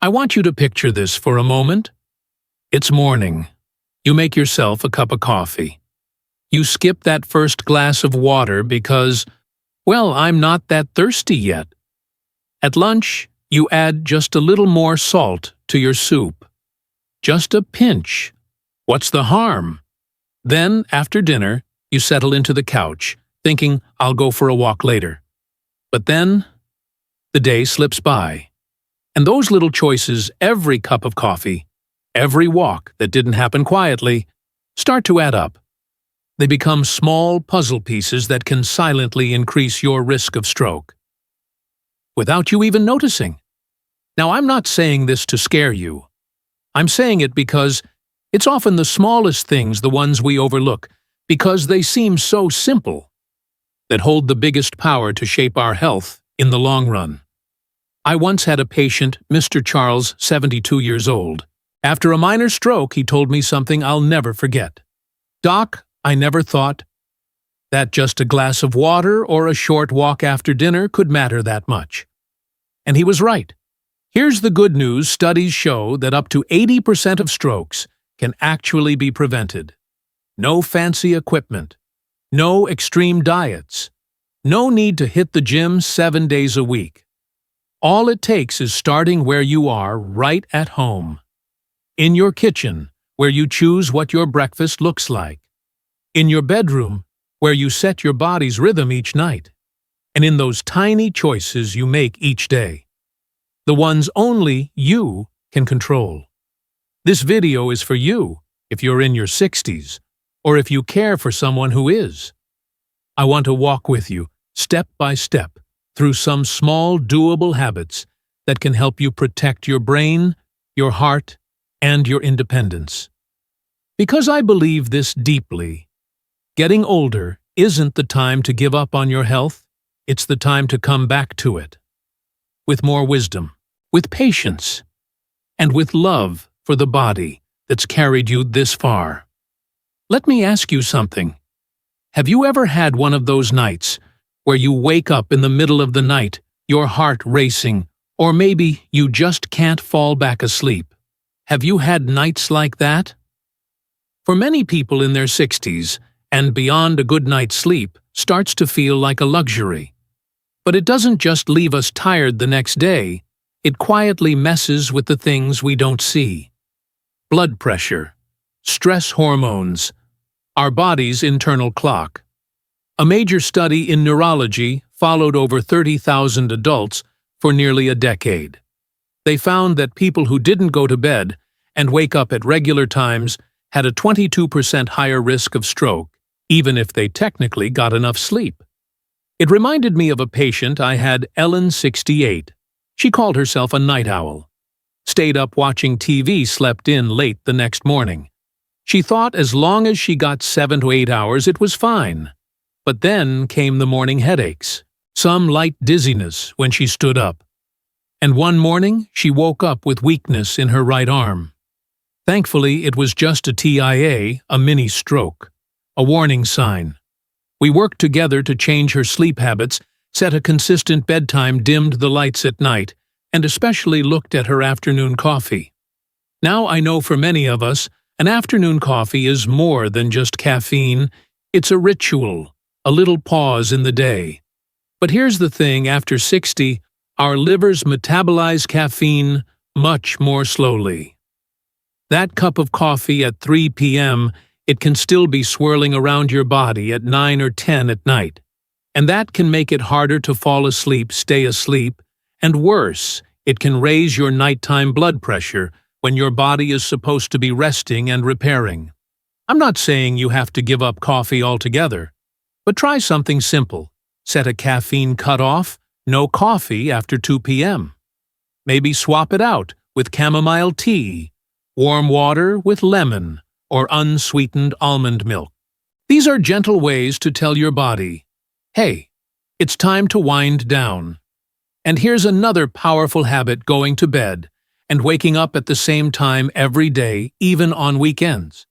I want you to picture this for a moment. It's morning. You make yourself a cup of coffee. You skip that first glass of water because, well, I'm not that thirsty yet. At lunch, you add just a little more salt to your soup. Just a pinch. What's the harm? Then, after dinner, you settle into the couch, thinking, I'll go for a walk later. But then, the day slips by. And those little choices, every cup of coffee, every walk that didn't happen quietly, start to add up. They become small puzzle pieces that can silently increase your risk of stroke, without you even noticing. Now, I'm not saying this to scare you. I'm saying it because it's often the smallest things, the ones we overlook, because they seem so simple, that hold the biggest power to shape our health in the long run. I once had a patient, Mr. Charles, 72 years old. After a minor stroke, he told me something I'll never forget. "Doc, I never thought that just a glass of water or a short walk after dinner could matter that much." And he was right. Here's the good news: studies show that up to 80% of strokes can actually be prevented. No fancy equipment. No extreme diets. No need to hit the gym 7 days a week. All it takes is starting where you are, right at home. In your kitchen, where you choose what your breakfast looks like. In your bedroom, where you set your body's rhythm each night. And in those tiny choices you make each day. The ones only you can control. This video is for you if you're in your 60s, or if you care for someone who is. I want to walk with you, step by step, through some small, doable habits that can help you protect your brain, your heart, and your independence. Because I believe this deeply, getting older isn't the time to give up on your health, it's the time to come back to it. With more wisdom, with patience, and with love for the body that's carried you this far. Let me ask you something. Have you ever had one of those nights where you wake up in the middle of the night, your heart racing, or maybe you just can't fall back asleep? Have you had nights like that? For many people in their 60s and beyond, a good night's sleep starts to feel like a luxury. But it doesn't just leave us tired the next day, it quietly messes with the things we don't see. Blood pressure, stress hormones, our body's internal clock. A major study in neurology followed over 30,000 adults for nearly a decade. They found that people who didn't go to bed and wake up at regular times had a 22% higher risk of stroke, even if they technically got enough sleep. It reminded me of a patient I had, Ellen, 68. She called herself a night owl. Stayed up watching TV, slept in late the next morning. She thought as long as she got 7 to 8 hours, it was fine. But then came the morning headaches, some light dizziness when she stood up. And one morning, she woke up with weakness in her right arm. Thankfully, it was just a TIA, a mini stroke, a warning sign. We worked together to change her sleep habits, set a consistent bedtime, dimmed the lights at night, and especially looked at her afternoon coffee. Now I know for many of us, an afternoon coffee is more than just caffeine. It's a ritual, a little pause in the day. But here's the thing, after 60, our livers metabolize caffeine much more slowly. That cup of coffee at 3 p.m., it can still be swirling around your body at 9 or 10 at night. And that can make it harder to fall asleep, stay asleep, and worse, it can raise your nighttime blood pressure when your body is supposed to be resting and repairing. I'm not saying you have to give up coffee altogether, but try something simple. Set a caffeine cutoff, no coffee after 2 p.m. Maybe swap it out with chamomile tea, warm water with lemon, or unsweetened almond milk. These are gentle ways to tell your body, hey, it's time to wind down. And here's another powerful habit: going to bed and waking up at the same time every day, even on weekends.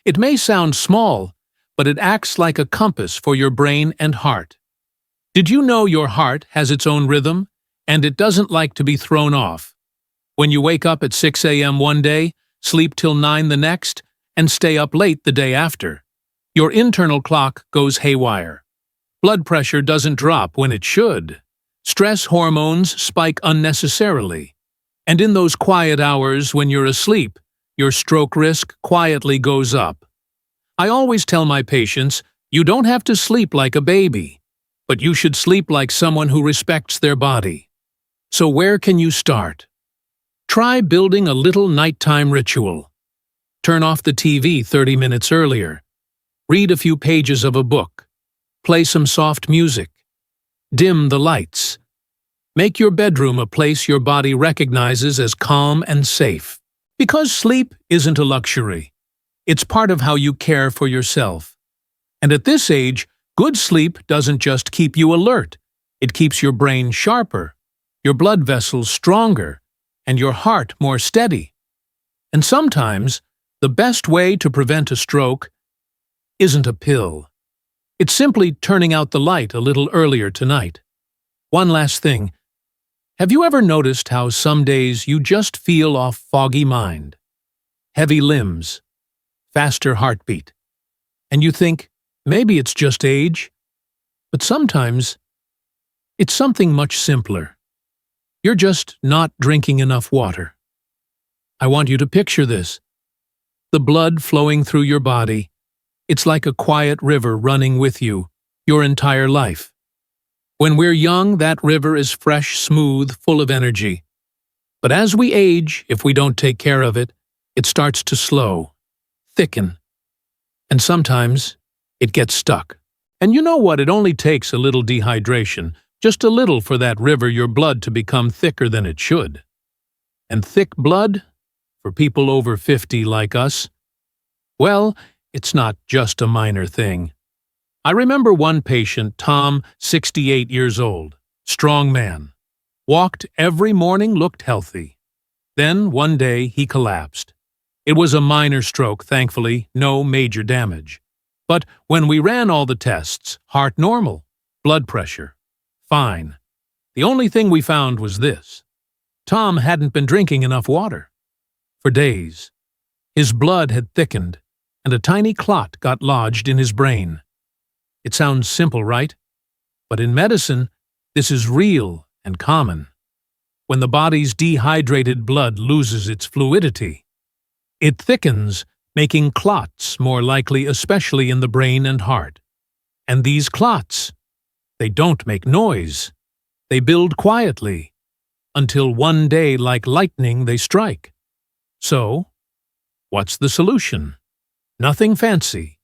It may sound small, but it acts like a compass for your brain and heart. Did you know your heart has its own rhythm, and it doesn't like to be thrown off? When you wake up at 6 a.m. one day, sleep till 9 the next, and stay up late the day after, your internal clock goes haywire. Blood pressure doesn't drop when it should. Stress hormones spike unnecessarily. And in those quiet hours when you're asleep, your stroke risk quietly goes up. I always tell my patients, you don't have to sleep like a baby, but you should sleep like someone who respects their body. So where can you start? Try building a little nighttime ritual. Turn off the TV 30 minutes earlier. Read a few pages of a book. Play some soft music. Dim the lights. Make your bedroom a place your body recognizes as calm and safe. Because sleep isn't a luxury. It's part of how you care for yourself. And at this age, good sleep doesn't just keep you alert. It keeps your brain sharper, your blood vessels stronger, and your heart more steady. And sometimes, the best way to prevent a stroke isn't a pill. It's simply turning out the light a little earlier tonight. One last thing. Have you ever noticed how some days you just feel off foggy mind? Heavy limbs, faster heartbeat. And you think, maybe it's just age? But sometimes, it's something much simpler. You're just not drinking enough water. I want you to picture this. The blood flowing through your body. It's like a quiet river running with you your entire life. When we're young, that river is fresh, smooth, full of energy. But as we age, if we don't take care of it, it starts to slow, thicken. And sometimes, it gets stuck. And you know what? It only takes a little dehydration, just a little for that river, your blood, to become thicker than it should. And thick blood, for people over 50 like us, well, it's not just a minor thing. I remember one patient, Tom, 68 years old, strong man. Walked every morning, looked healthy. Then, one day, he collapsed. It was a minor stroke, thankfully, no major damage. But when we ran all the tests, heart normal, blood pressure, fine. The only thing we found was this. Tom hadn't been drinking enough water. For days. His blood had thickened, and a tiny clot got lodged in his brain. It sounds simple, right? But in medicine, this is real and common. When the body's dehydrated blood loses its fluidity, it thickens, making clots more likely, especially in the brain and heart. And these clots, they don't make noise. They build quietly, until one day, like lightning, they strike. So, what's the solution? Nothing fancy.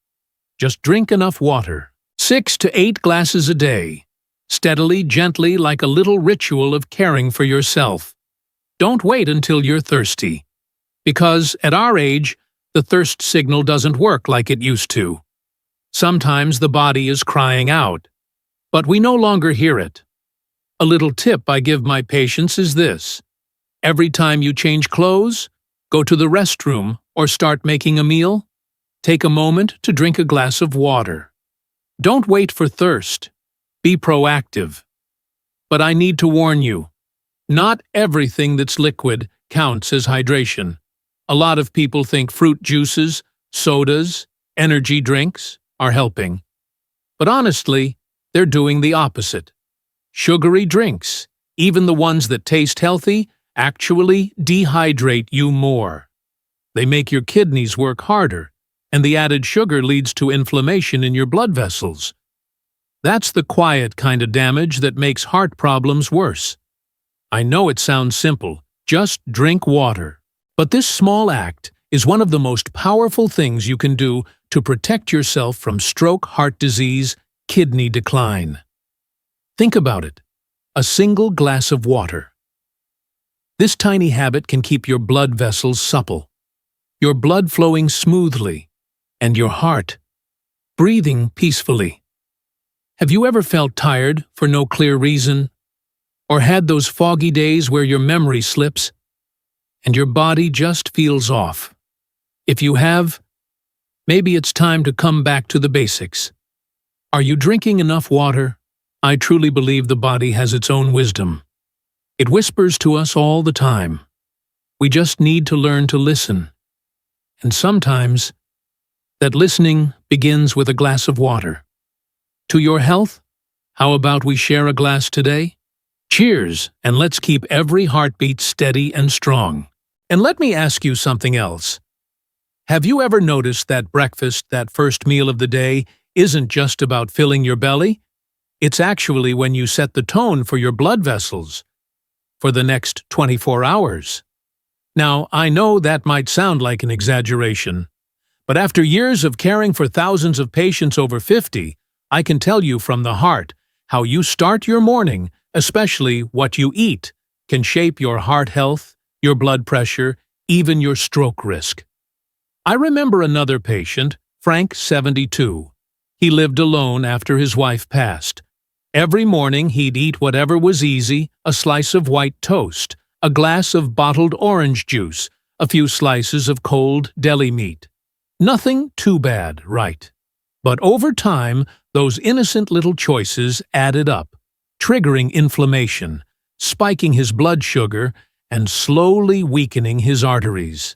Just drink enough water. 6 to 8 glasses a day. Steadily, gently, like a little ritual of caring for yourself. Don't wait until you're thirsty. Because, at our age, the thirst signal doesn't work like it used to. Sometimes the body is crying out, but we no longer hear it. A little tip I give my patients is this. Every time you change clothes, go to the restroom, or start making a meal, take a moment to drink a glass of water. Don't wait for thirst. Be proactive. But I need to warn you, not everything that's liquid counts as hydration. A lot of people think fruit juices, sodas, energy drinks are helping. But honestly, they're doing the opposite. Sugary drinks, even the ones that taste healthy, actually dehydrate you more. They make your kidneys work harder, and the added sugar leads to inflammation in your blood vessels. That's the quiet kind of damage that makes heart problems worse. I know it sounds simple, just drink water. But this small act is one of the most powerful things you can do to protect yourself from stroke, heart disease, kidney decline. Think about it. A single glass of water. This tiny habit can keep your blood vessels supple, your blood flowing smoothly, and your heart breathing peacefully. Have you ever felt tired for no clear reason? Or had those foggy days where your memory slips and your body just feels off? If you have, maybe it's time to come back to the basics. Are you drinking enough water? I truly believe the body has its own wisdom. It whispers to us all the time. We just need to learn to listen. And sometimes, that listening begins with a glass of water. To your health, how about we share a glass today? Cheers, and let's keep every heartbeat steady and strong. And let me ask you something else. Have you ever noticed that breakfast, that first meal of the day, isn't just about filling your belly? It's actually when you set the tone for your blood vessels for the next 24 hours. Now, I know that might sound like an exaggeration, but after years of caring for thousands of patients over 50, I can tell you from the heart how you start your morning, especially what you eat, can shape your heart health, your blood pressure, even your stroke risk. I remember another patient, Frank, 72. He lived alone after his wife passed. Every morning he'd eat whatever was easy, a slice of white toast, a glass of bottled orange juice, a few slices of cold deli meat. Nothing too bad, right? But over time, those innocent little choices added up, triggering inflammation, spiking his blood sugar, and slowly weakening his arteries.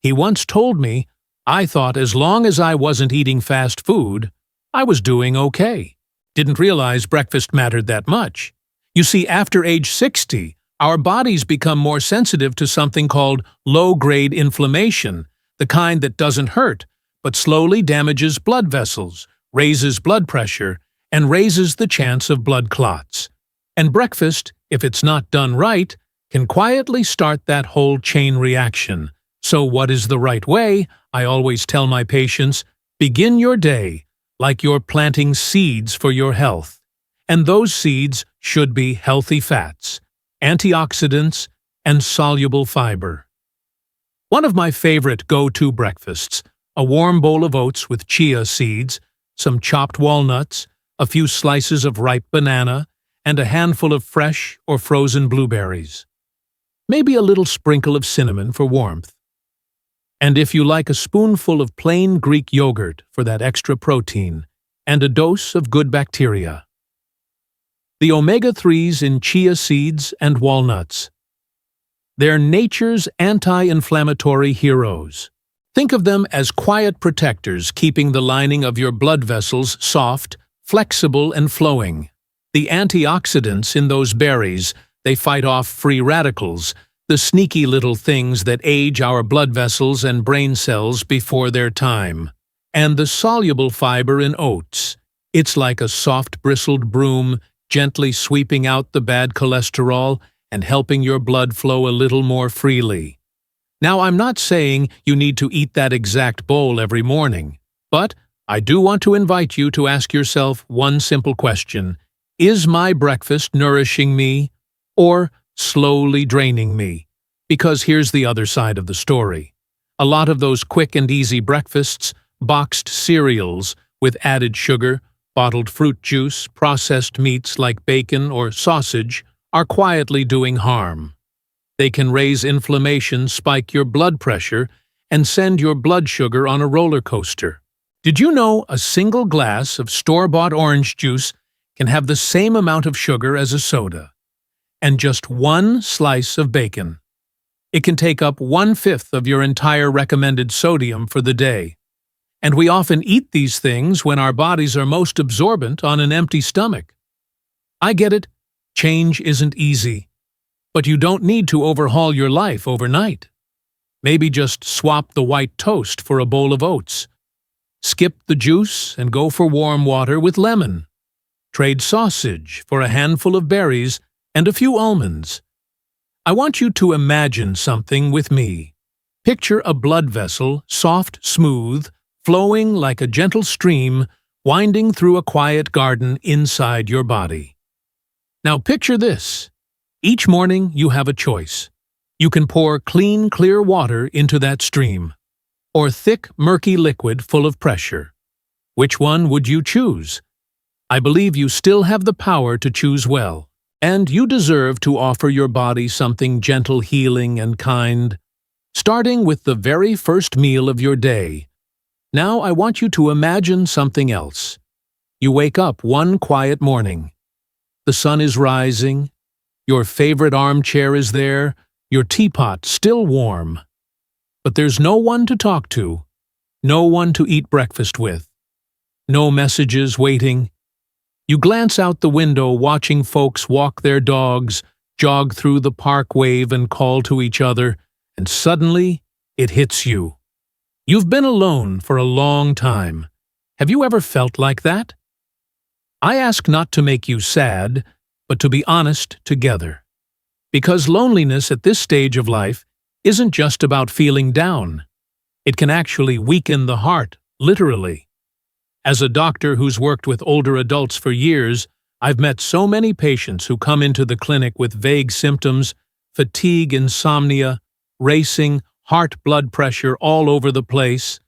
He once told me, "I thought as long as I wasn't eating fast food, I was doing okay." Didn't realize breakfast mattered that much. You see, after age 60, our bodies become more sensitive to something called low-grade inflammation, the kind that doesn't hurt, but slowly damages blood vessels, raises blood pressure, and raises the chance of blood clots. And breakfast, if it's not done right, can quietly start that whole chain reaction. So what is the right way? I always tell my patients, begin your day like you're planting seeds for your health. And those seeds should be healthy fats, antioxidants, and soluble fiber. One of my favorite go-to breakfasts, a warm bowl of oats with chia seeds, some chopped walnuts, a few slices of ripe banana, and a handful of fresh or frozen blueberries. Maybe a little sprinkle of cinnamon for warmth. And if you like, a spoonful of plain Greek yogurt for that extra protein, and a dose of good bacteria. The omega-3s in chia seeds and walnuts. They're nature's anti-inflammatory heroes. Think of them as quiet protectors keeping the lining of your blood vessels soft, flexible, and flowing. The antioxidants in those berries, they fight off free radicals, the sneaky little things that age our blood vessels and brain cells before their time. And the soluble fiber in oats. It's like a soft bristled broom, gently sweeping out the bad cholesterol and helping your blood flow a little more freely. Now, I'm not saying you need to eat that exact bowl every morning, but I do want to invite you to ask yourself one simple question. Is my breakfast nourishing me or slowly draining me? Because here's the other side of the story. A lot of those quick and easy breakfasts, boxed cereals with added sugar, bottled fruit juice, processed meats like bacon or sausage, are quietly doing harm. They can raise inflammation, spike your blood pressure, and send your blood sugar on a roller coaster. Did you know a single glass of store-bought orange juice can have the same amount of sugar as a soda? And just one slice of bacon. It can take up 1/5 of your entire recommended sodium for the day. And we often eat these things when our bodies are most absorbent on an empty stomach. I get it, change isn't easy. But you don't need to overhaul your life overnight. Maybe just swap the white toast for a bowl of oats. Skip the juice and go for warm water with lemon. Trade sausage for a handful of berries and a few almonds. I want you to imagine something with me. Picture a blood vessel, soft, smooth, flowing like a gentle stream, winding through a quiet garden inside your body. Now picture this. Each morning you have a choice. You can pour clean, clear water into that stream, or thick, murky liquid full of pressure. Which one would you choose? I believe you still have the power to choose well. And you deserve to offer your body something gentle, healing, and kind, starting with the very first meal of your day. Now I want you to imagine something else. You wake up one quiet morning. The sun is rising. Your favorite armchair is there, your teapot still warm. But there's no one to talk to, no one to eat breakfast with, no messages waiting. You glance out the window watching folks walk their dogs, jog through the park, wave and call to each other, and suddenly it hits you. You've been alone for a long time. Have you ever felt like that? I ask not to make you sad, but to be honest together. Because loneliness at this stage of life isn't just about feeling down. It can actually weaken the heart, literally. As a doctor who's worked with older adults for years, I've met so many patients who come into the clinic with vague symptoms, fatigue, insomnia, racing, heart blood pressure all over the place,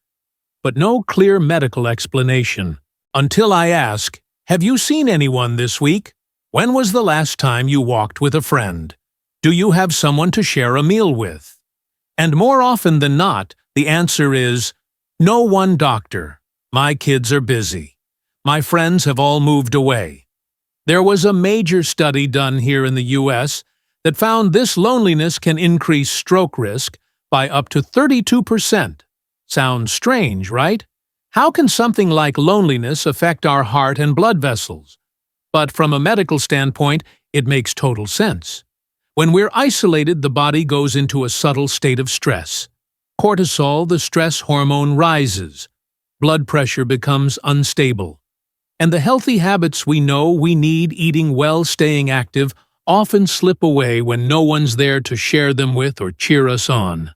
but no clear medical explanation. Until I ask, have you seen anyone this week? When was the last time you walked with a friend? Do you have someone to share a meal with? And more often than not, the answer is, no one, doctor. My kids are busy. My friends have all moved away. There was a major study done here in the U.S. that found this loneliness can increase stroke risk by up to 32%. Sounds strange, right? How can something like loneliness affect our heart and blood vessels? But from a medical standpoint, it makes total sense. When we're isolated, the body goes into a subtle state of stress. Cortisol, the stress hormone, rises. Blood pressure becomes unstable. And the healthy habits we know we need, eating well, staying active, often slip away when no one's there to share them with or cheer us on.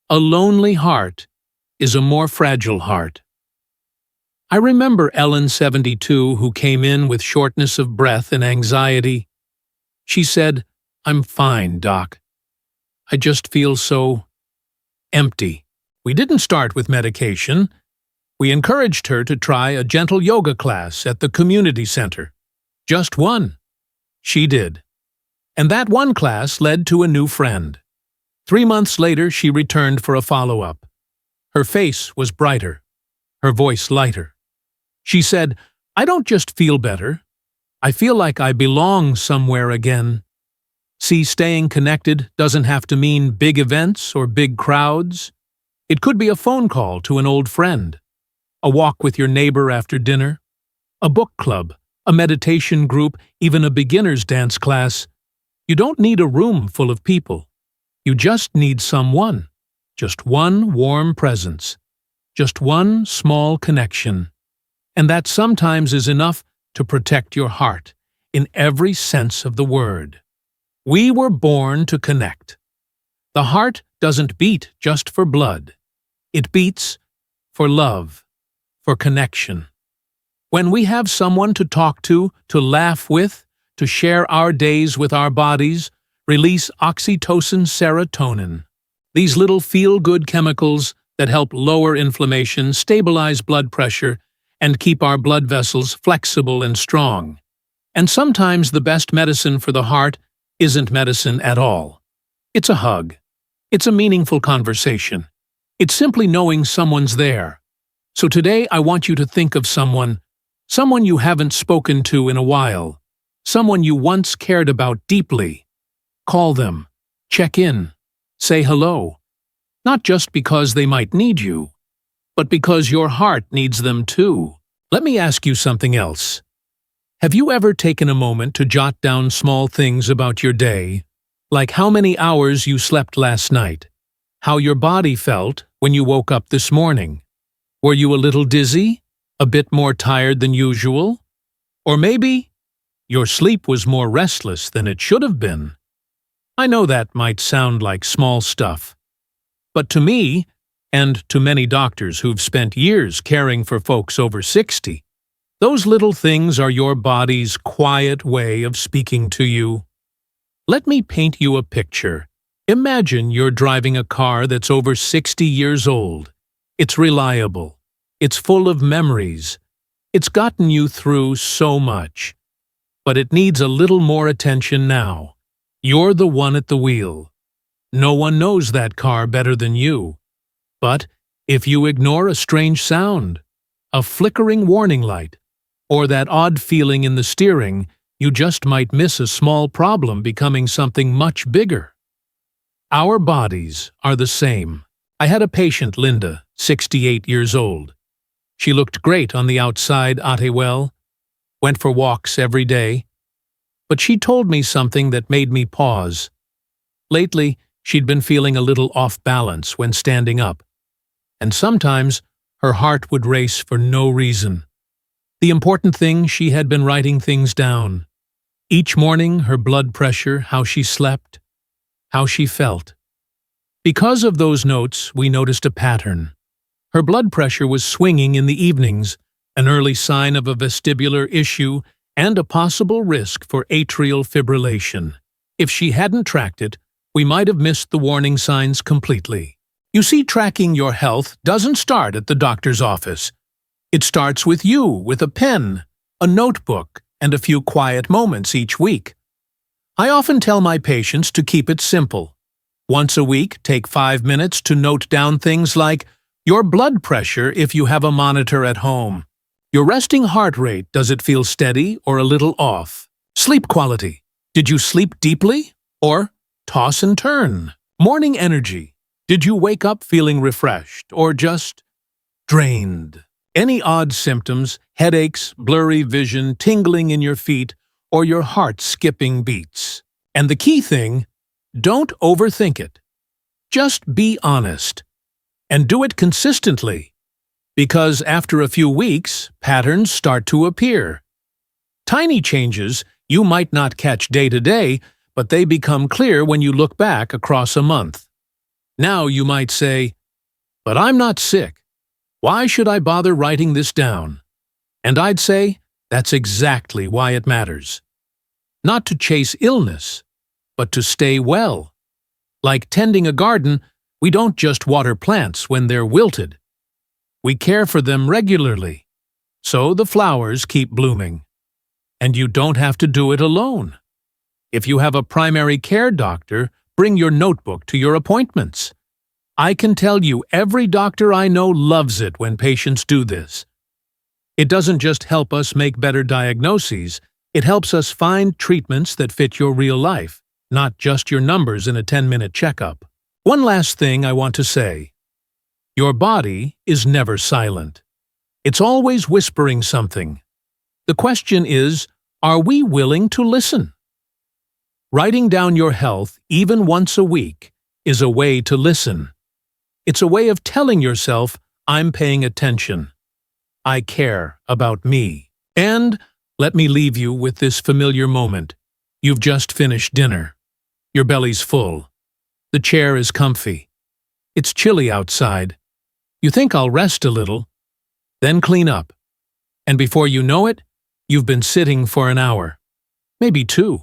A lonely heart is a more fragile heart. I remember Ellen, 72, who came in with shortness of breath and anxiety. She said, "I'm fine, Doc. I just feel so empty." We didn't start with medication. We encouraged her to try a gentle yoga class at the community center. Just one. She did. And that one class led to a new friend. 3 months later, she returned for a follow-up. Her face was brighter, her voice lighter. She said, "I don't just feel better. I feel like I belong somewhere again." See, staying connected doesn't have to mean big events or big crowds. It could be a phone call to an old friend, a walk with your neighbor after dinner, a book club, a meditation group, even a beginner's dance class. You don't need a room full of people. You just need someone, just one warm presence, just one small connection. And that sometimes is enough to protect your heart, in every sense of the word. We were born to connect. The heart doesn't beat just for blood. It beats for love, for connection. When we have someone to talk to laugh with, to share our days with our bodies, release oxytocin, serotonin. These little feel-good chemicals that help lower inflammation, stabilize blood pressure, and keep our blood vessels flexible and strong. And sometimes the best medicine for the heart isn't medicine at all. It's a hug. It's a meaningful conversation. It's simply knowing someone's there. So today I want you to think of someone you haven't spoken to in a while, someone you once cared about deeply. Call them, check in, say hello, not just because they might need you, but because your heart needs them too. Let me ask you something else. Have you ever taken a moment to jot down small things about your day, like how many hours you slept last night, how your body felt when you woke up this morning? Were you a little dizzy, a bit more tired than usual? Or maybe your sleep was more restless than it should have been? I know that might sound like small stuff, but to me, and to many doctors who've spent years caring for folks over 60, those little things are your body's quiet way of speaking to you. Let me paint you a picture. Imagine you're driving a car that's over 60 years old. It's reliable. It's full of memories. It's gotten you through so much. But it needs a little more attention now. You're the one at the wheel. No one knows that car better than you. But if you ignore a strange sound, a flickering warning light, or that odd feeling in the steering, you just might miss a small problem becoming something much bigger. Our bodies are the same. I had a patient, Linda, 68 years old. She looked great on the outside, ate well, went for walks every day. But she told me something that made me pause. Lately, she'd been feeling a little off balance when standing up, and sometimes her heart would race for no reason. The important thing, she had been writing things down. Each morning, her blood pressure, how she slept, how she felt. Because of those notes, we noticed a pattern. Her blood pressure was swinging in the evenings, an early sign of a vestibular issue and a possible risk for atrial fibrillation. If she hadn't tracked it, we might have missed the warning signs completely. You see, tracking your health doesn't start at the doctor's office. It starts with you, with a pen, a notebook, and a few quiet moments each week. I often tell my patients to keep it simple. Once a week, take 5 minutes to note down things like your blood pressure if you have a monitor at home. Your resting heart rate, does it feel steady or a little off? Sleep quality. Did you sleep deeply or toss and turn? Morning energy. Did you wake up feeling refreshed or just drained? Any odd symptoms, headaches, blurry vision, tingling in your feet, or your heart skipping beats? And the key thing, don't overthink it. Just be honest. And do it consistently. Because after a few weeks, patterns start to appear. Tiny changes you might not catch day to day, but they become clear when you look back across a month. Now you might say, "But I'm not sick. Why should I bother writing this down?" And I'd say, that's exactly why it matters. Not to chase illness, but to stay well. Like tending a garden, we don't just water plants when they're wilted. We care for them regularly, so the flowers keep blooming. And you don't have to do it alone. If you have a primary care doctor, bring your notebook to your appointments. I can tell you every doctor I know loves it when patients do this. It doesn't just help us make better diagnoses, it helps us find treatments that fit your real life, not just your numbers in a 10-minute checkup. One last thing I want to say. Your body is never silent. It's always whispering something. The question is, are we willing to listen? Writing down your health, even once a week, is a way to listen. It's a way of telling yourself, I'm paying attention. I care about me. And let me leave you with this familiar moment. You've just finished dinner. Your belly's full. The chair is comfy. It's chilly outside. You think I'll rest a little, then clean up. And before you know it, you've been sitting for an hour. Maybe 2.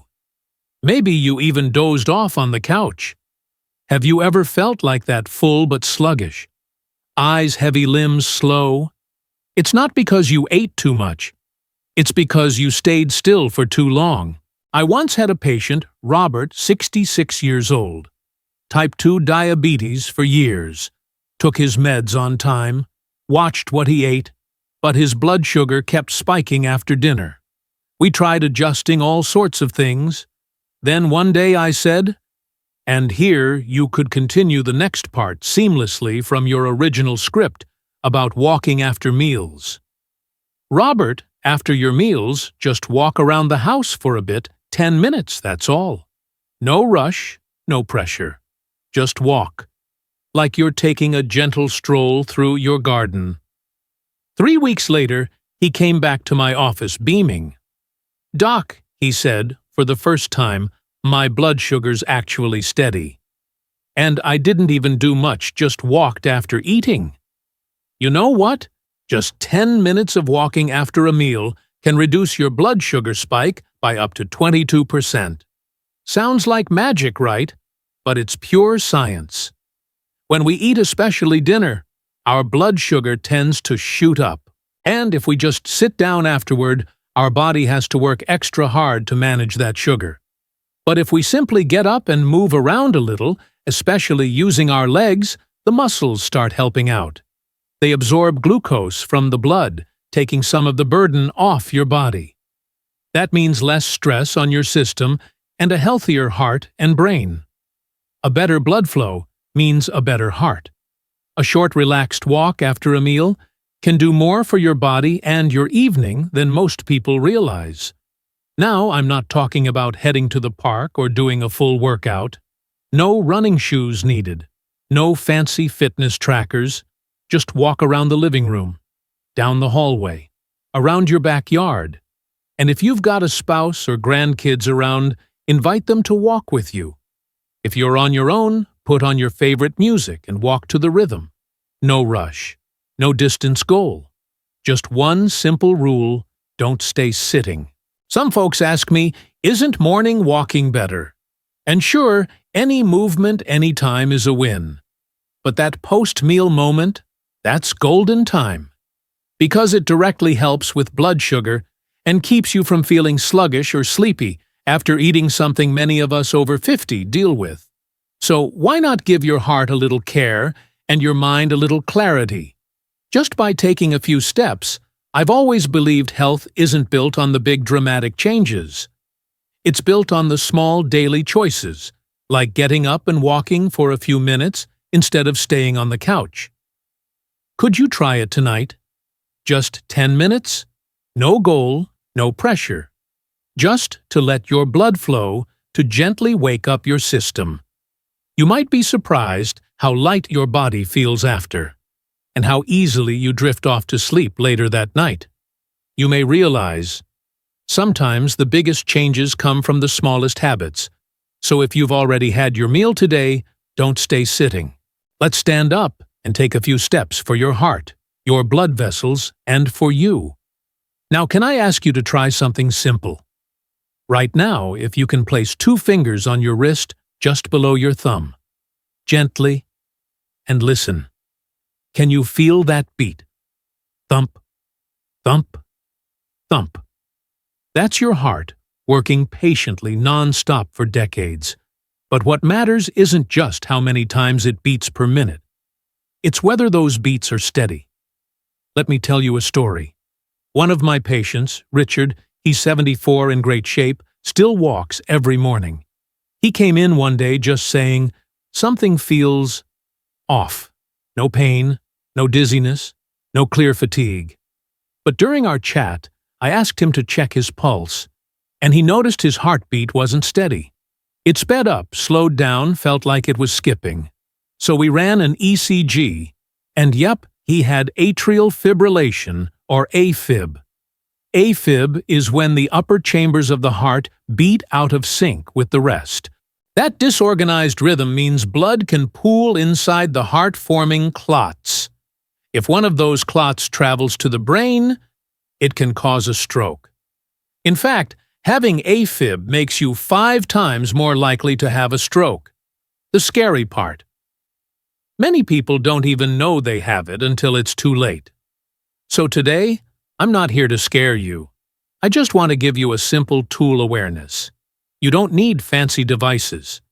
Maybe you even dozed off on the couch. Have you ever felt like that, full but sluggish? Eyes heavy, limbs slow? It's not because you ate too much. It's because you stayed still for too long. I once had a patient, Robert, 66 years old. Type 2 diabetes for years. Took his meds on time, watched what he ate, but his blood sugar kept spiking after dinner. We tried adjusting all sorts of things. Then one day I said, and here you could continue the next part seamlessly from your original script about walking after meals. Robert, after your meals, just walk around the house for a bit, 10 minutes, that's all. No rush, no pressure. Just walk. Like you're taking a gentle stroll through your garden. 3 weeks later, he came back to my office beaming. "Doc," he said, for the first time, "my blood sugar's actually steady. And I didn't even do much, just walked after eating." You know what? Just 10 minutes of walking after a meal can reduce your blood sugar spike by up to 22%. Sounds like magic, right? But it's pure science. When we eat, especially dinner, our blood sugar tends to shoot up. And if we just sit down afterward, our body has to work extra hard to manage that sugar. But if we simply get up and move around a little, especially using our legs, the muscles start helping out. They absorb glucose from the blood, taking some of the burden off your body. That means less stress on your system and a healthier heart and brain. A better blood flow means a better heart. A short relaxed walk after a meal can do more for your body and your evening than most people realize. Now, I'm not talking about heading to the park or doing a full workout. No running shoes needed. No fancy fitness trackers. Just walk around the living room, down the hallway, around your backyard. And if you've got a spouse or grandkids around, invite them to walk with you. If you're on your own, put on your favorite music and walk to the rhythm. No rush. No distance goal. Just one simple rule: don't stay sitting. Some folks ask me, isn't morning walking better? And sure, any movement anytime is a win. But that post-meal moment, that's golden time. Because it directly helps with blood sugar and keeps you from feeling sluggish or sleepy after eating something many of us over 50 deal with. So why not give your heart a little care and your mind a little clarity? Just by taking a few steps, I've always believed health isn't built on the big dramatic changes. It's built on the small daily choices, like getting up and walking for a few minutes instead of staying on the couch. Could you try it tonight? Just 10 minutes? No goal, no pressure. Just to let your blood flow, to gently wake up your system. You might be surprised how light your body feels after, and how easily you drift off to sleep later that night. You may realize, sometimes the biggest changes come from the smallest habits. So if you've already had your meal today, don't stay sitting. Let's stand up and take a few steps for your heart, your blood vessels, and for you. Now, can I ask you to try something simple? Right now, if you can place 2 fingers on your wrist just below your thumb, gently, and listen. Can you feel that beat? Thump, thump, thump. That's your heart, working patiently non-stop for decades. But what matters isn't just how many times it beats per minute. It's whether those beats are steady. Let me tell you a story. One of my patients, Richard, he's 74, in great shape, still walks every morning. He came in one day just saying, something feels off. No pain, no dizziness, no clear fatigue. But during our chat, I asked him to check his pulse, and he noticed his heartbeat wasn't steady. It sped up, slowed down, felt like it was skipping. So we ran an ECG, and yep, he had atrial fibrillation, or AFib. AFib is when the upper chambers of the heart beat out of sync with the rest. That disorganized rhythm means blood can pool inside the heart, forming clots. If one of those clots travels to the brain, it can cause a stroke. In fact, having AFib makes you 5 times more likely to have a stroke. The scary part. Many people don't even know they have it until it's too late. So today, I'm not here to scare you. I just want to give you a simple tool awareness. You don't need fancy devices.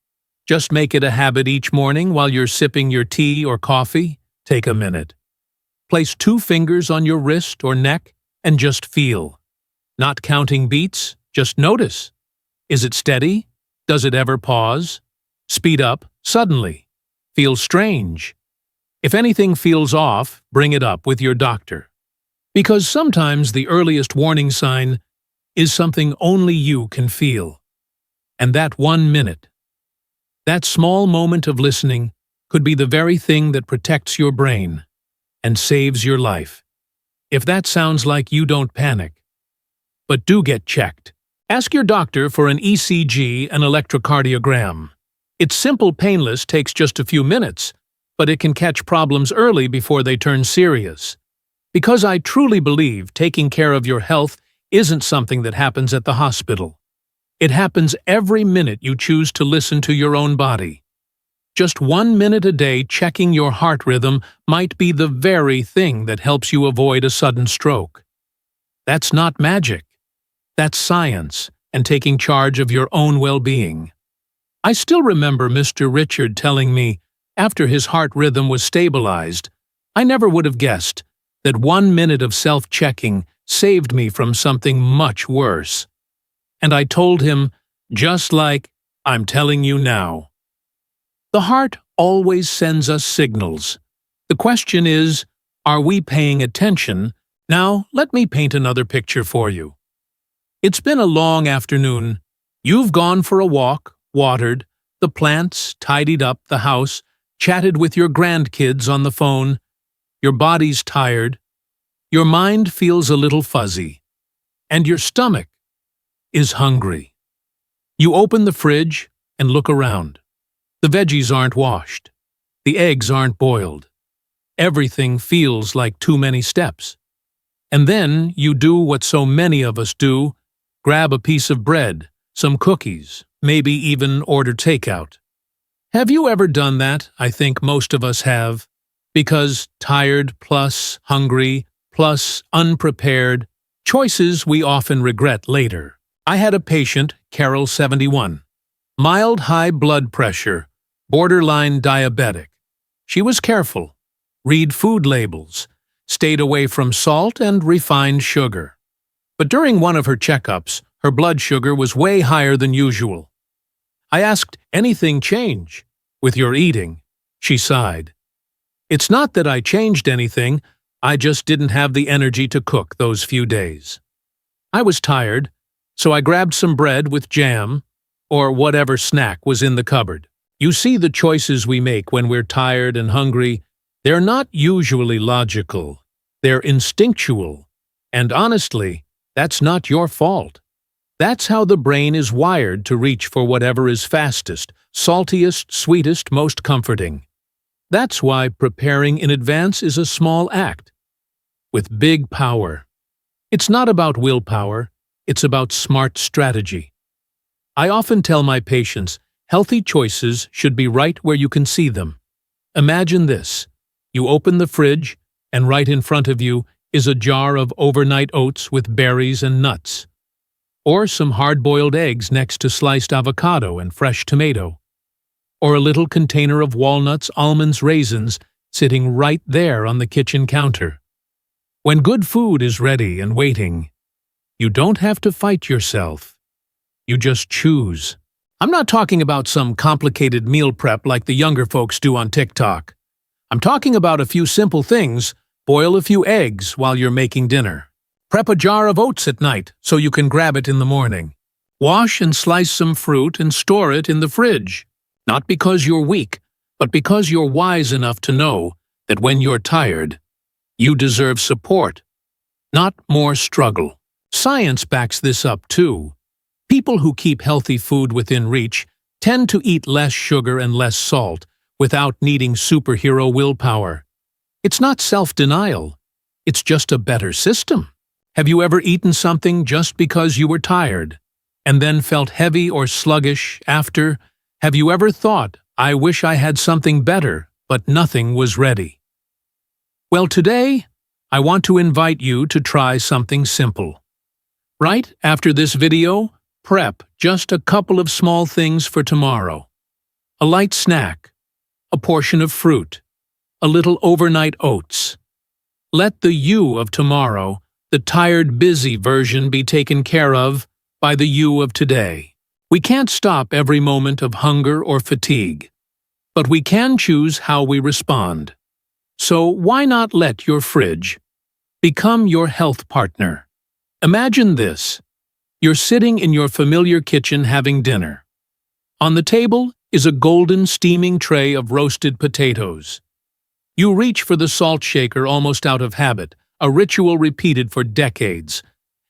Just make it a habit each morning while you're sipping your tea or coffee. Take a minute. Place 2 fingers on your wrist or neck and just feel. Not counting beats, just notice. Is it steady? Does it ever pause? Speed up suddenly. Feel strange. If anything feels off, bring it up with your doctor. Because sometimes the earliest warning sign is something only you can feel. And that 1 minute, that small moment of listening, could be the very thing that protects your brain and saves your life. If that sounds like you, don't panic. But do get checked. Ask your doctor for an ECG and electrocardiogram. It's simple, painless, takes just a few minutes, but it can catch problems early before they turn serious. Because I truly believe taking care of your health isn't something that happens at the hospital. It happens every minute you choose to listen to your own body. Just 1 minute a day checking your heart rhythm might be the very thing that helps you avoid a sudden stroke. That's not magic. That's science and taking charge of your own well-being. I still remember Mr. Richard telling me, after his heart rhythm was stabilized, I never would have guessed that 1 minute of self-checking saved me from something much worse. And I told him, just like I'm telling you now. The heart always sends us signals. The question is, are we paying attention? Now, let me paint another picture for you. It's been a long afternoon. You've gone for a walk, watered the plants, tidied up the house, chatted with your grandkids on the phone. Your body's tired. Your mind feels a little fuzzy. And your stomach is hungry. You open the fridge and look around. The veggies aren't washed. The eggs aren't boiled. Everything feels like too many steps. And then you do what so many of us do: grab a piece of bread, some cookies, maybe even order takeout. Have you ever done that? I think most of us have. Because tired plus hungry plus unprepared, choices we often regret later. I had a patient, Carol, 71. Mild high blood pressure, borderline diabetic. She was careful, read food labels, stayed away from salt and refined sugar. But during one of her checkups, her blood sugar was way higher than usual. I asked, "Anything change with your eating?" She sighed. "It's not that I changed anything, I just didn't have the energy to cook those few days." I was tired, so I grabbed some bread with jam, or whatever snack was in the cupboard. You see, the choices we make when we're tired and hungry, they're not usually logical. They're instinctual. And honestly, that's not your fault. That's how the brain is wired to reach for whatever is fastest, saltiest, sweetest, most comforting. That's why preparing in advance is a small act with big power. It's not about willpower, it's about smart strategy. I often tell my patients, healthy choices should be right where you can see them. Imagine this. You open the fridge, and right in front of you is a jar of overnight oats with berries and nuts, or some hard-boiled eggs next to sliced avocado and fresh tomato, or a little container of walnuts, almonds, raisins sitting right there on the kitchen counter. When good food is ready and waiting, you don't have to fight yourself. You just choose. I'm not talking about some complicated meal prep like the younger folks do on TikTok. I'm talking about a few simple things. Boil a few eggs while you're making dinner. Prep a jar of oats at night so you can grab it in the morning. Wash and slice some fruit and store it in the fridge. Not because you're weak, but because you're wise enough to know that when you're tired, you deserve support, not more struggle. Science backs this up too. People who keep healthy food within reach tend to eat less sugar and less salt without needing superhero willpower. It's not self-denial. It's just a better system. Have you ever eaten something just because you were tired, and then felt heavy or sluggish after? Have you ever thought, "I wish I had something better, but nothing was ready"? Well, today, I want to invite you to try something simple. Right after this video, prep just a couple of small things for tomorrow. A light snack, a portion of fruit, a little overnight oats. Let the you of tomorrow, the tired, busy version, be taken care of by the you of today. We can't stop every moment of hunger or fatigue, but we can choose how we respond. So why not let your fridge become your health partner? Imagine this. You're sitting in your familiar kitchen having dinner. On the table is a golden steaming tray of roasted potatoes. You reach for the salt shaker almost out of habit, a ritual repeated for decades,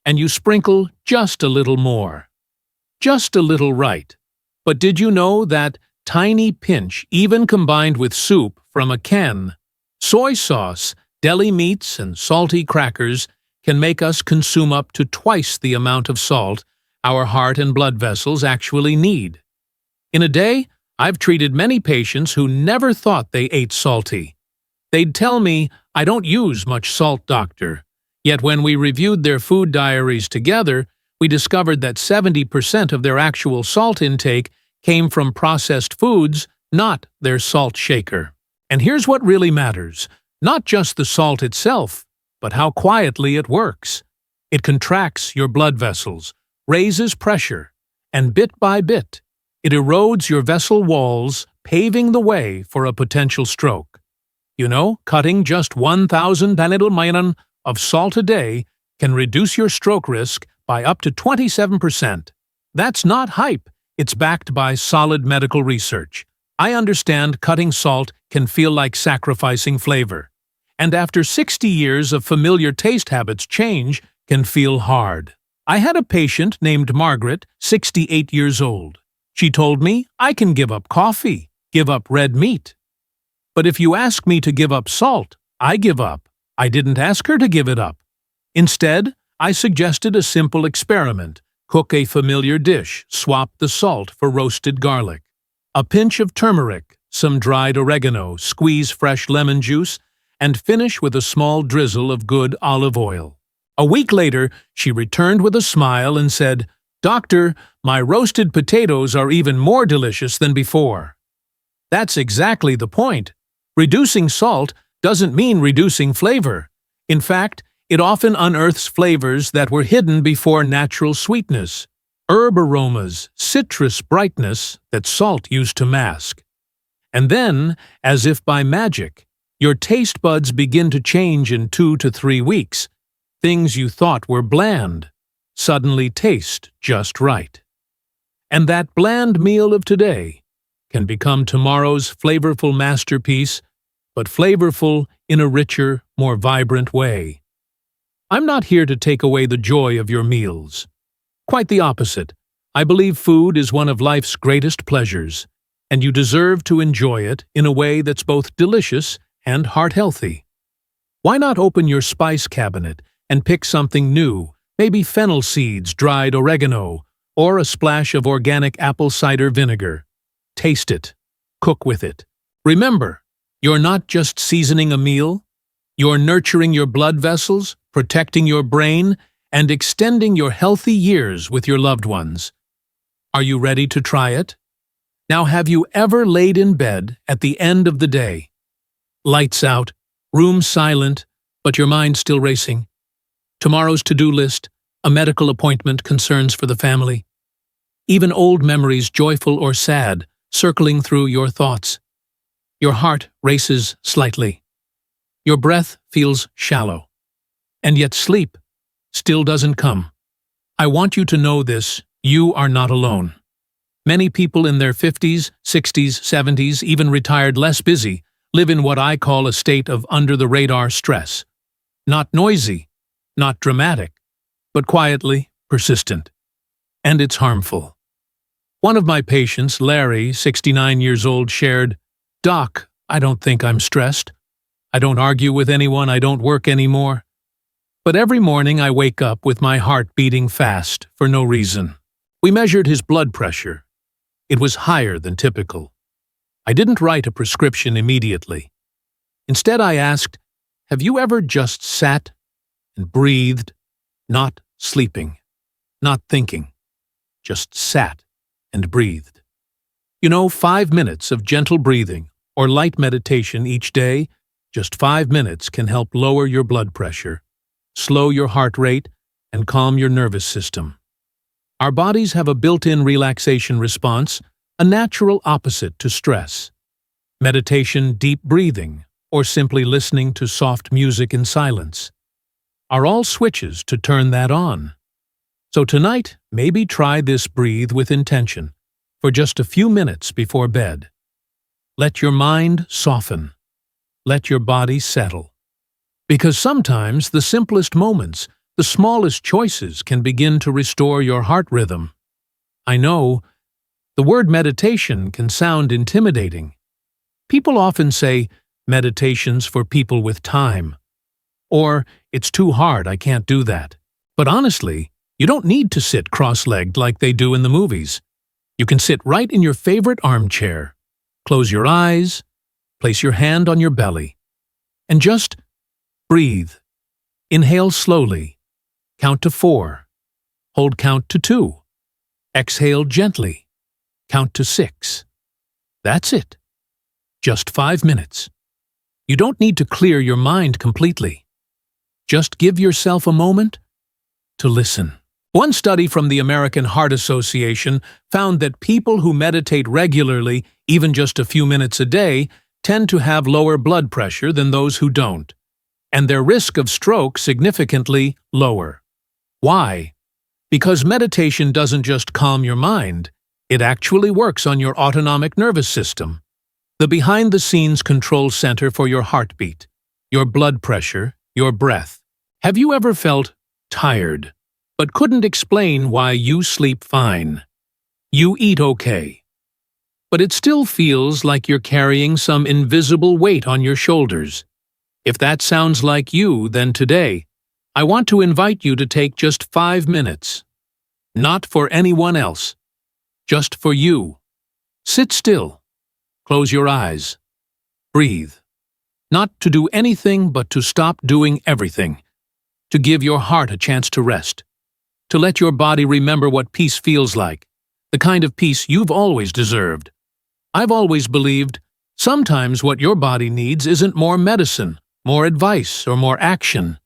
and you sprinkle just a little more. Just a little, right. But did you know that tiny pinch, even combined with soup from a can, soy sauce, deli meats, and salty crackers, can make us consume up to twice the amount of salt our heart and blood vessels actually need? In a day, I've treated many patients who never thought they ate salty. They'd tell me, "I don't use much salt, doctor." Yet when we reviewed their food diaries together, we discovered that 70% of their actual salt intake came from processed foods, not their salt shaker. And here's what really matters: not just the salt itself, but how quietly it works. It contracts your blood vessels, raises pressure, and bit by bit, it erodes your vessel walls, paving the way for a potential stroke. You know, cutting just 1,000 ml of salt a day can reduce your stroke risk by up to 27%. That's not hype. It's backed by solid medical research. I understand cutting salt can feel like sacrificing flavor. And after 60 years of familiar taste habits, change can feel hard. I had a patient named Margaret, 68 years old. She told me, I can give up coffee, give up red meat. But if you ask me to give up salt, I give up. I didn't ask her to give it up. Instead, I suggested a simple experiment. Cook a familiar dish, swap the salt for roasted garlic. A pinch of turmeric, some dried oregano, squeeze fresh lemon juice, and finish with a small drizzle of good olive oil. A week later, she returned with a smile and said, "Doctor, my roasted potatoes are even more delicious than before." That's exactly the point. Reducing salt doesn't mean reducing flavor. In fact, it often unearths flavors that were hidden before natural sweetness, herb aromas, citrus brightness that salt used to mask. And then, as if by magic, your taste buds begin to change in 2 to 3 weeks. Things you thought were bland suddenly taste just right. And that bland meal of today can become tomorrow's flavorful masterpiece, but flavorful in a richer, more vibrant way. I'm not here to take away the joy of your meals. Quite the opposite. I believe food is one of life's greatest pleasures, and you deserve to enjoy it in a way that's both delicious and heart-healthy. Why not open your spice cabinet and pick something new, maybe fennel seeds, dried oregano, or a splash of organic apple cider vinegar? Taste it. Cook with it. Remember, you're not just seasoning a meal. You're nurturing your blood vessels, protecting your brain, and extending your healthy years with your loved ones. Are you ready to try it? Now, have you ever laid in bed at the end of the day? Lights out, room silent, but your mind still racing. Tomorrow's to-do list, a medical appointment, concerns for the family. Even old memories, joyful or sad, circling through your thoughts. Your heart races slightly. Your breath feels shallow. And yet sleep still doesn't come. I want you to know this: you are not alone. Many people in their 50s, 60s, 70s, even retired less busy, live in what I call a state of under-the-radar stress. Not noisy, not dramatic, but quietly persistent. And it's harmful. One of my patients, Larry, 69 years old, shared, "Doc, I don't think I'm stressed. I don't argue with anyone, I don't work anymore. But every morning I wake up with my heart beating fast for no reason." We measured his blood pressure. It was higher than typical. I didn't write a prescription immediately. Instead, I asked, "Have you ever just sat and breathed, not sleeping, not thinking, just sat and breathed?" 5 minutes of gentle breathing or light meditation each day, just 5 minutes, can help lower your blood pressure, slow your heart rate, and calm your nervous system. Our bodies have a built-in relaxation response, a natural opposite to stress. Meditation, deep breathing, or simply listening to soft music in silence are all switches to turn that on. So tonight, maybe try this breathe with intention for just a few minutes before bed. Let your mind soften. Let your body settle. Because sometimes the simplest moments, the smallest choices can begin to restore your heart rhythm. I know, the word meditation can sound intimidating. People often say, meditation's for people with time. Or, it's too hard, I can't do that. But honestly, you don't need to sit cross-legged like they do in the movies. You can sit right in your favorite armchair. Close your eyes, place your hand on your belly, and just breathe. Inhale slowly. Count to 4. Hold count to 2. Exhale gently. Count to 6. That's it. Just 5 minutes. You don't need to clear your mind completely. Just give yourself a moment to listen. One study from the American Heart Association found that people who meditate regularly, even just a few minutes a day, tend to have lower blood pressure than those who don't, and their risk of stroke significantly lower. Why? Because meditation doesn't just calm your mind, it actually works on your autonomic nervous system, the behind-the-scenes control center for your heartbeat, your blood pressure, your breath. Have you ever felt tired, but couldn't explain why you sleep fine? You eat okay, but it still feels like you're carrying some invisible weight on your shoulders. If that sounds like you, then today, I want to invite you to take just 5 minutes. Not for anyone else, just for you. Sit still. Close your eyes. Breathe. Not to do anything, but to stop doing everything. To give your heart a chance to rest. To let your body remember what peace feels like, the kind of peace you've always deserved. I've always believed sometimes what your body needs isn't more medicine, more advice, or more action.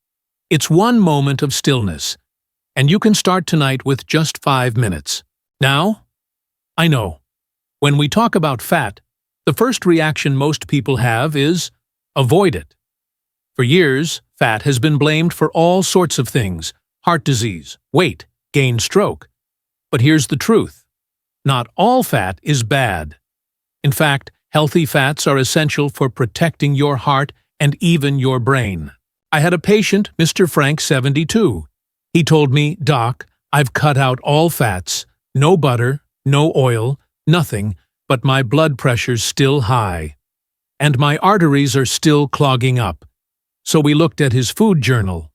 It's one moment of stillness, and you can start tonight with just 5 minutes. Now, I know, when we talk about fat, the first reaction most people have is avoid it. For years, fat has been blamed for all sorts of things: heart disease, weight gain, stroke. But here's the truth. Not all fat is bad. In fact, healthy fats are essential for protecting your heart and even your brain. I had a patient, Mr. Frank, 72. He told me, "Doc, I've cut out all fats, no butter, no oil, nothing, but my blood pressure's still high. And my arteries are still clogging up." So we looked at his food journal.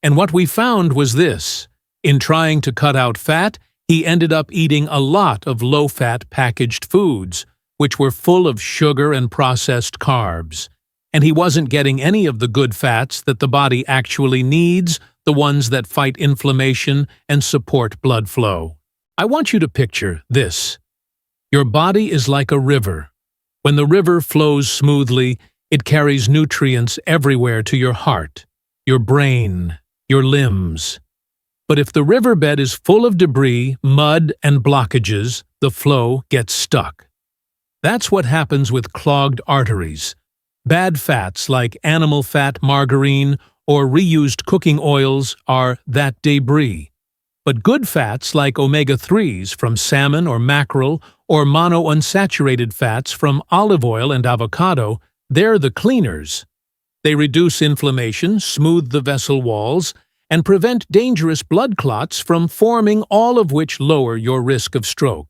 And what we found was this. In trying to cut out fat, he ended up eating a lot of low-fat packaged foods, which were full of sugar and processed carbs. And he wasn't getting any of the good fats that the body actually needs, the ones that fight inflammation and support blood flow. I want you to picture this. Your body is like a river. When the river flows smoothly, it carries nutrients everywhere to your heart, your brain, your limbs. But if the riverbed is full of debris, mud, and blockages, the flow gets stuck. That's what happens with clogged arteries. Bad fats like animal fat, margarine, or reused cooking oils are that debris. But good fats like omega-3s from salmon or mackerel, or monounsaturated fats from olive oil and avocado, they're the cleaners. They reduce inflammation, smooth the vessel walls, and prevent dangerous blood clots from forming, all of which lower your risk of stroke.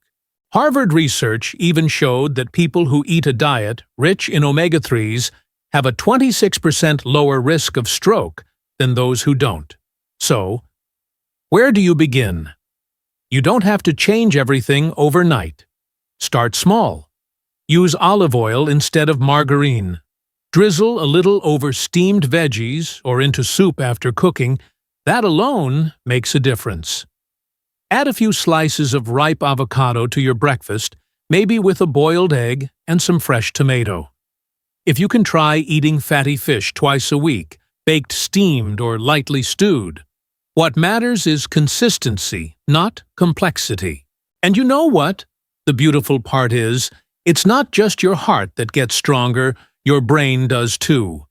Harvard research even showed that people who eat a diet rich in omega-3s have a 26% lower risk of stroke than those who don't. So, where do you begin? You don't have to change everything overnight. Start small. Use olive oil instead of margarine. Drizzle a little over steamed veggies or into soup after cooking. That alone makes a difference. Add a few slices of ripe avocado to your breakfast, maybe with a boiled egg and some fresh tomato. If you can try eating fatty fish twice a week, baked steamed or lightly stewed. What matters is consistency, not complexity. And you know what? The beautiful part is, it's not just your heart that gets stronger, your brain does too.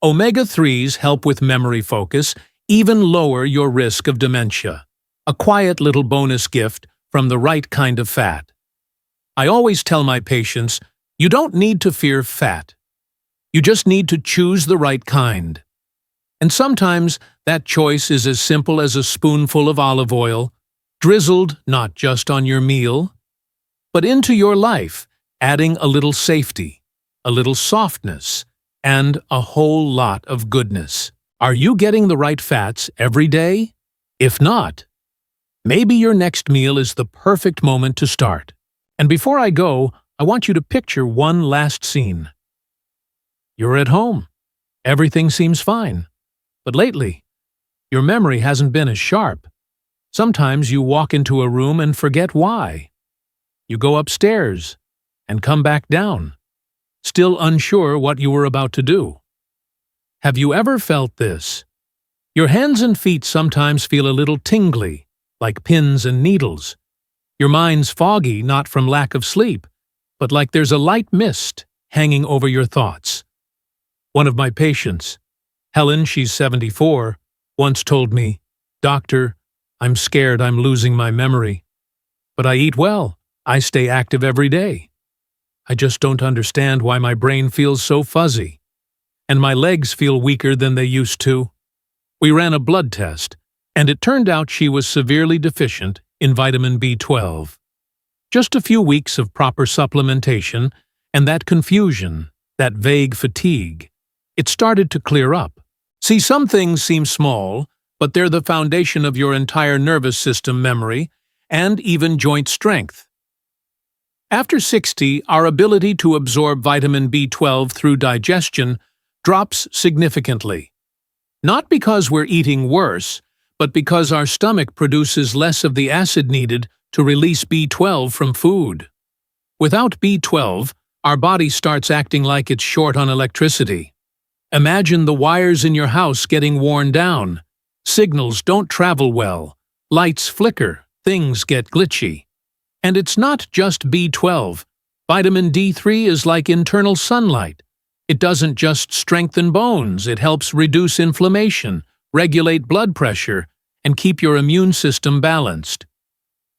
Omega-3s help with memory focus, even lower your risk of dementia. A quiet little bonus gift from the right kind of fat. I always tell my patients, you don't need to fear fat. You just need to choose the right kind. And sometimes that choice is as simple as a spoonful of olive oil, drizzled not just on your meal, but into your life, adding a little safety, a little softness, and a whole lot of goodness. Are you getting the right fats every day? If not, maybe your next meal is the perfect moment to start. And before I go, I want you to picture one last scene. You're at home. Everything seems fine. But lately, your memory hasn't been as sharp. Sometimes you walk into a room and forget why. You go upstairs and come back down, still unsure what you were about to do. Have you ever felt this? Your hands and feet sometimes feel a little tingly, like pins and needles. Your mind's foggy not from lack of sleep, but like there's a light mist hanging over your thoughts. One of my patients, Helen, she's 74, once told me, "Doctor, I'm scared I'm losing my memory. But I eat well. I stay active every day. I just don't understand why my brain feels so fuzzy. And my legs feel weaker than they used to." We ran a blood test, and it turned out she was severely deficient in vitamin B12. Just a few weeks of proper supplementation, and that confusion, that vague fatigue, it started to clear up. See, some things seem small, but they're the foundation of your entire nervous system memory and even joint strength. After 60, our ability to absorb vitamin B12 through digestion drops significantly. Not because we're eating worse, but because our stomach produces less of the acid needed to release B12 from food. Without B12, our body starts acting like it's short on electricity. Imagine the wires in your house getting worn down. Signals don't travel well, lights flicker, things get glitchy. And it's not just B12. Vitamin D3 is like internal sunlight. It doesn't just strengthen bones, it helps reduce inflammation, regulate blood pressure, and keep your immune system balanced.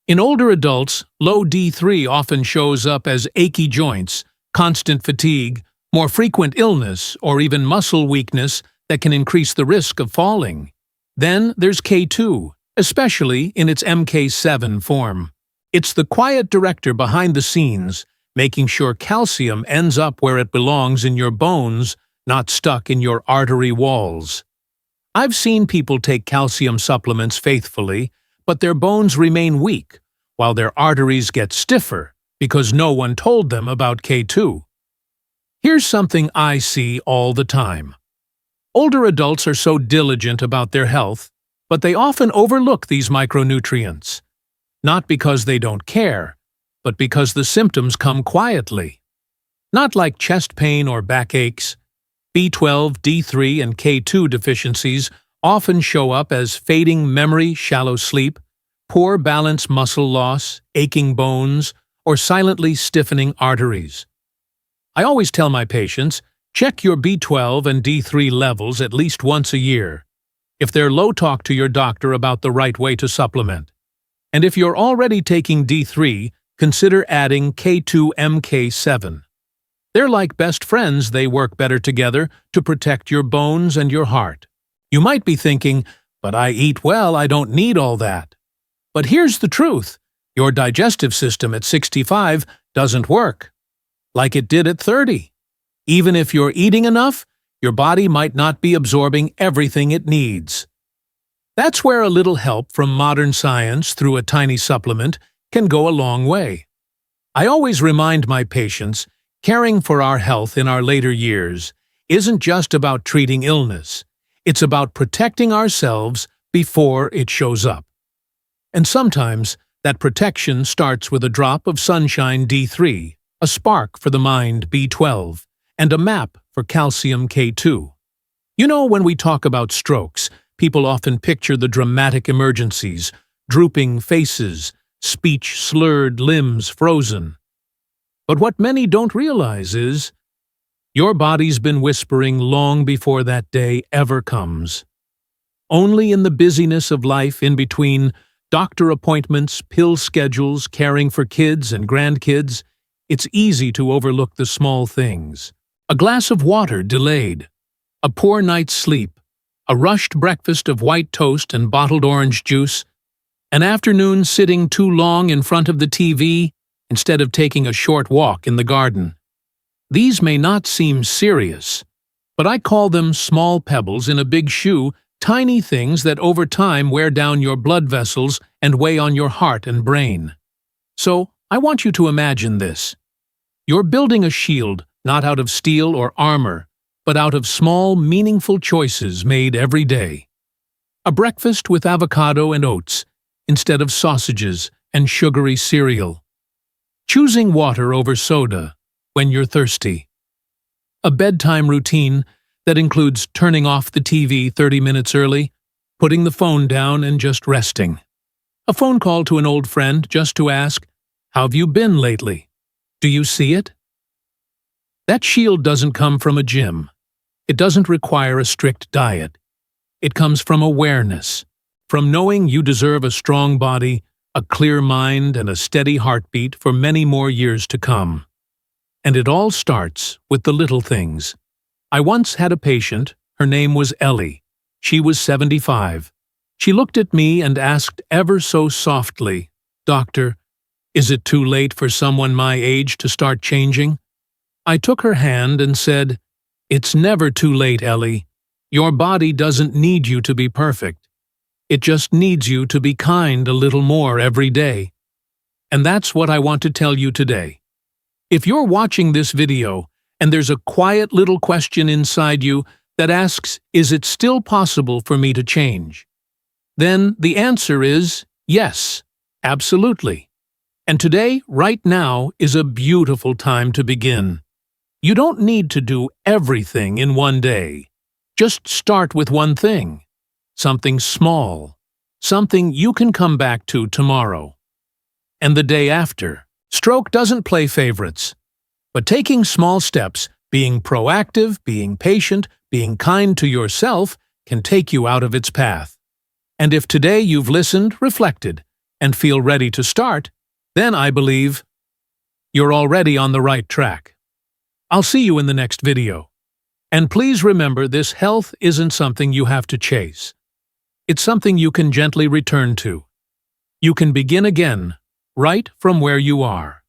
In older adults, low D3 often shows up as achy joints, constant fatigue, more frequent illness, or even muscle weakness that can increase the risk of falling. Then there's K2, especially in its MK7 form. It's the quiet director behind the scenes, making sure calcium ends up where it belongs in your bones, not stuck in your artery walls. I've seen people take calcium supplements faithfully, but their bones remain weak, while their arteries get stiffer because no one told them about K2. Here's something I see all the time. Older adults are so diligent about their health, but they often overlook these micronutrients. Not because they don't care, but because the symptoms come quietly. Not like chest pain or backaches. B12, D3, and K2 deficiencies often show up as fading memory, shallow sleep, poor balance muscle loss, aching bones, or silently stiffening arteries. I always tell my patients, check your B12 and D3 levels at least once a year. If they're low, talk to your doctor about the right way to supplement. And if you're already taking D3, consider adding K2MK7. They're like best friends, they work better together to protect your bones and your heart. You might be thinking, but I eat well, I don't need all that. But here's the truth, your digestive system at 65 doesn't work like it did at 30. Even if you're eating enough, your body might not be absorbing everything it needs. That's where a little help from modern science through a tiny supplement can go a long way. I always remind my patients, caring for our health in our later years isn't just about treating illness. It's about protecting ourselves before it shows up. And sometimes that protection starts with a drop of sunshine D3, a spark for the mind B12, and a map for calcium K2. You know, when we talk about strokes, people often picture the dramatic emergencies, drooping faces, speech slurred, limbs frozen. But what many don't realize is, your body's been whispering long before that day ever comes. Only in the busyness of life in between doctor appointments, pill schedules, caring for kids and grandkids, it's easy to overlook the small things. A glass of water delayed, a poor night's sleep, a rushed breakfast of white toast and bottled orange juice, an afternoon sitting too long in front of the TV instead of taking a short walk in the garden. These may not seem serious, but I call them small pebbles in a big shoe, tiny things that over time wear down your blood vessels and weigh on your heart and brain. So, I want you to imagine this. You're building a shield not out of steel or armor, but out of small, meaningful choices made every day. A breakfast with avocado and oats instead of sausages and sugary cereal. Choosing water over soda when you're thirsty. A bedtime routine that includes turning off the TV 30 minutes early, putting the phone down and just resting. A phone call to an old friend just to ask, "How have you been lately?" Do you see it? That shield doesn't come from a gym. It doesn't require a strict diet. It comes from awareness, from knowing you deserve a strong body, a clear mind, and a steady heartbeat for many more years to come. And it all starts with the little things. I once had a patient. Her name was Ellie. She was 75. She looked at me and asked ever so softly, "Doctor, is it too late for someone my age to start changing?" I took her hand and said, "It's never too late, Ellie. Your body doesn't need you to be perfect. It just needs you to be kind a little more every day." And that's what I want to tell you today. If you're watching this video and there's a quiet little question inside you that asks, "Is it still possible for me to change?" then the answer is yes, absolutely. And today, right now, is a beautiful time to begin. You don't need to do everything in one day. Just start with one thing, something small, something you can come back to tomorrow. And the day after. Stroke doesn't play favorites. But taking small steps, being proactive, being patient, being kind to yourself, can take you out of its path. And if today you've listened, reflected, and feel ready to start, then I believe you're already on the right track. I'll see you in the next video. And please remember, this health isn't something you have to chase. It's something you can gently return to. You can begin again, right from where you are.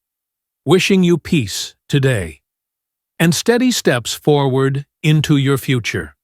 Wishing you peace today and steady steps forward into your future.